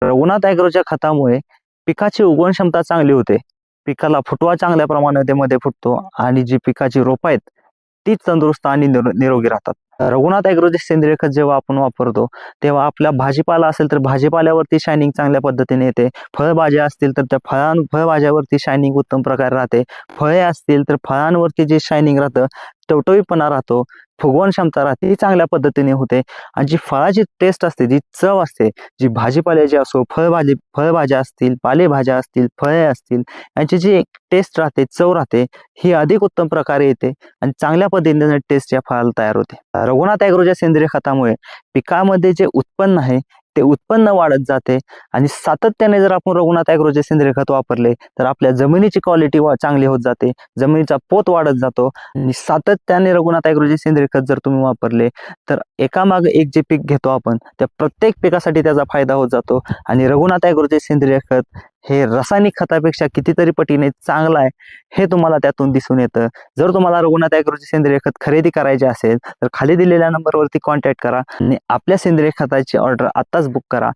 रघुनाथ ॲग्रोच्या खतामुळे पिकाची उगवण क्षमता चांगली होते. पिकाला फुटवा चांगल्या प्रमाणामध्ये फुटतो आणि जी पिकाची रोपं आहेत तीच तंदुरुस्त आणि निरोगी राहतात. रघुनाथ ॲग्रोचे सेंद्रिय खत जेव्हा आपण वापरतो तेव्हा आपला भाजीपाला असेल तर भाजीपाल्यावरती शायनिंग चांगल्या पद्धतीने येते. फळभाज्या असतील तर त्या फळभाज्यावरती शायनिंग उत्तम प्रकारे राहते. फळे असतील तर फळांवरती जे शायनिंग राहतं, टवटवीतपणा राहतो, फुगवण क्षमता राहते, ही चांगल्या पद्धतीने होते. आणि जी फळाची टेस्ट असते, जी चव असते, जी भाजीपाल्याची असो, फळभाज्या असतील, पालेभाज्या असतील, फळे असतील, यांची जी टेस्ट राहते, चव राहते, ही अधिक उत्तम प्रकारे येते आणि चांगल्या पद्धतीने टेस्ट या फळाला तयार होते. रघुनाथ ॲग्रोच्या सेंद्रिय खतामुळे पिकामध्ये जे उत्पन्न आहे ते उत्पन्न वाढत जाते आणि सातत्याने जर आपण रघुनाथ ॲग्रोचे सेंद्रिय खत वापरले तर आपल्या जमिनीची क्वालिटी चांगली होत जाते, जमिनीचा पोत वाढत जातो. आणि सातत्याने रघुनाथ ॲग्रोचे सेंद्रिय खत जर तुम्ही वापरले तर एकामागे एक जे पीक घेतो आपण त्या प्रत्येक पिकासाठी त्याचा फायदा होत जातो. आणि रघुनाथ ॲग्रोचे सेंद्रिय खत हे रासायनिक खतापेक्षा कितीतरी पटीने चांगलं आहे हे तुम्हाला त्यातून दिसून येतं. जर तुम्हाला रघुनाथ ॲग्रोचे सेंद्रिय खत खरेदी करायचे असेल तर खाली दिलेल्या नंबरवरती कॉन्टॅक्ट करा आणि आपल्या सेंद्रिय खताची ऑर्डर आत्ताच बुक करा.